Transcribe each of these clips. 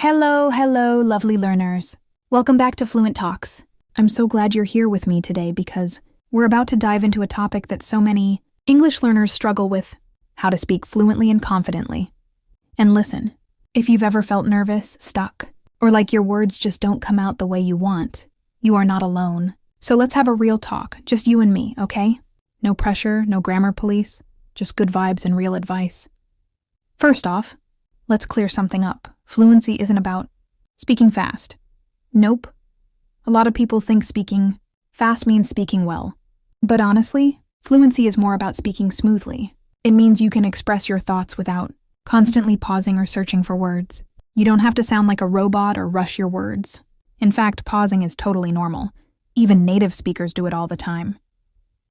Hello, lovely learners. Welcome back to Fluent Talks. I'm so glad you're here with me today because we're about to dive into a topic that so many English learners struggle with: how to speak fluently and confidently. And listen, if you've ever felt nervous, stuck, or like your words just don't come out the way you want, you are not alone. So let's have a real talk, just you and me, okay? No pressure, no grammar police, just good vibes and real advice. First off, let's clear something up. Fluency isn't about speaking fast. Nope. A lot of people think speaking fast means speaking well. But honestly, fluency is more about speaking smoothly. It means you can express your thoughts without constantly pausing or searching for words. You don't have to sound like a robot or rush your words. In fact, pausing is totally normal. Even native speakers do it all the time.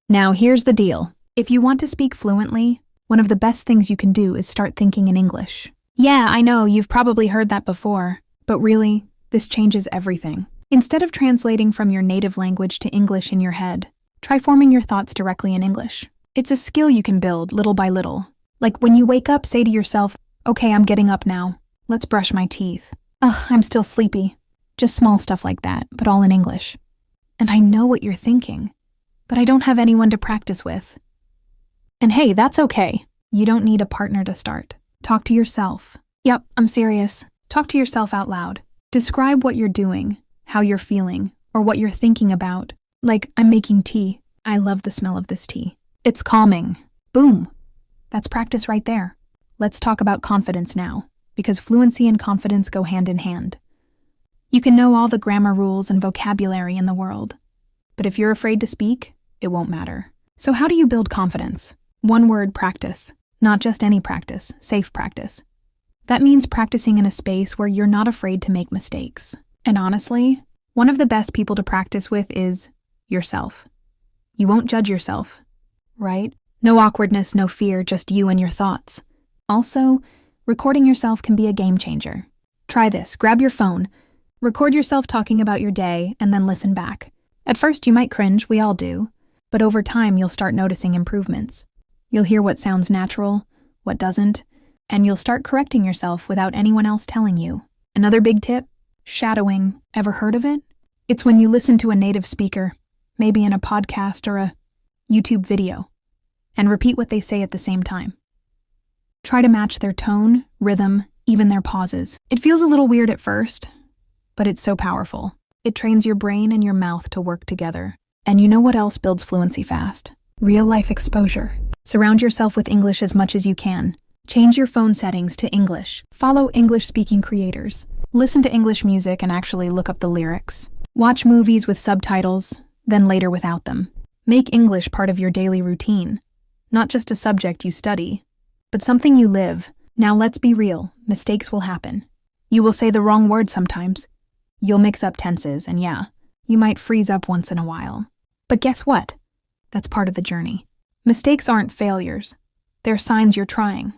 Now, here's the deal. If you want to speak fluently, one of the best things you can do is start thinking in English. Yeah, I know, you've probably heard that before, but really, this changes everything. Instead of translating from your native language to English in your head, try forming your thoughts directly in English. It's a skill you can build little by little. Like when you wake up, say to yourself, okay, I'm getting up now. Let's brush my teeth. Ugh, I'm still sleepy. Just small stuff like that, but all in English. And I know what you're thinking, but I don't have anyone to practice with. And hey, that's okay. You don't need a partner to start. Talk to yourself. Yep, I'm serious. Talk to yourself out loud. Describe what you're doing, how you're feeling, or what you're thinking about. Like, I'm making tea. I love the smell of this tea. It's calming. Boom. That's practice right there. Let's talk about confidence now, because fluency and confidence go hand in hand. You can know all the grammar rules and vocabulary in the world, but if you're afraid to speak, it won't matter. So how do you build confidence? One word: practice. Not just any practice, safe practice. That means practicing in a space where you're not afraid to make mistakes. And honestly, one of the best people to practice with is yourself. You won't judge yourself, right? No awkwardness, no fear, just you and your thoughts. Also, recording yourself can be a game changer. Try this. Grab your phone, record yourself talking about your day, and then listen back. At first, you might cringe, we all do, but over time, you'll start noticing improvements. You'll hear what sounds natural, what doesn't, and you'll start correcting yourself without anyone else telling you. Another big tip: shadowing. Ever heard of it? It's when you listen to a native speaker, maybe in a podcast or a YouTube video, and repeat what they say at the same time. Try to match their tone, rhythm, even their pauses. It feels a little weird at first, but it's so powerful. It trains your brain and your mouth to work together. And you know what else builds fluency fast? Real-life exposure. Surround yourself with English as much as you can. Change your phone settings to English. Follow English-speaking creators. Listen to English music and actually look up the lyrics. Watch movies with subtitles, then later without them. Make English part of your daily routine. Not just a subject you study, but something you live. Now let's be real, mistakes will happen. You will say the wrong word sometimes. You'll mix up tenses, and yeah, you might freeze up once in a while. But guess what? That's part of the journey. Mistakes aren't failures. They're signs you're trying.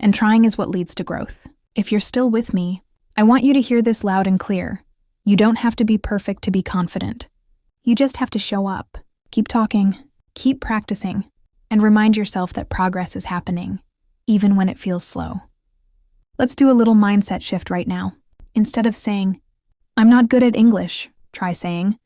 And trying is what leads to growth. If you're still with me, I want you to hear this loud and clear. You don't have to be perfect to be confident. You just have to show up. Keep talking, keep practicing, and remind yourself that progress is happening, even when it feels slow. Let's do a little mindset shift right now. Instead of saying, I'm not good at English, try saying,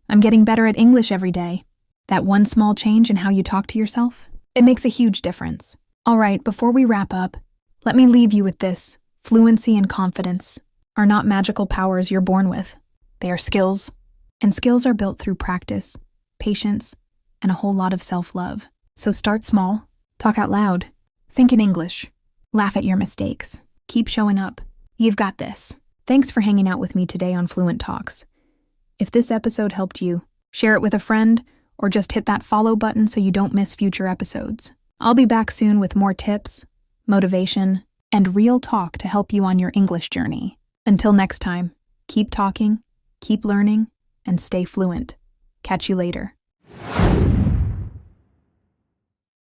I'm getting better at English every day. That one small change in how you talk to yourself, it makes a huge difference. All right, before we wrap up, let me leave you with this. Fluency and confidence are not magical powers you're born with. They are skills, and skills are built through practice, patience, and a whole lot of self-love. So start small, talk out loud, think in English, laugh at your mistakes, keep showing up. You've got this. Thanks for hanging out with me today on Fluent Talks. If this episode helped you, share it with a friend, or just hit that follow button so you don't miss future episodes. I'll be back soon with more tips, motivation, and real talk to help you on your English journey. Until next time, keep talking, keep learning, and stay fluent. Catch you later.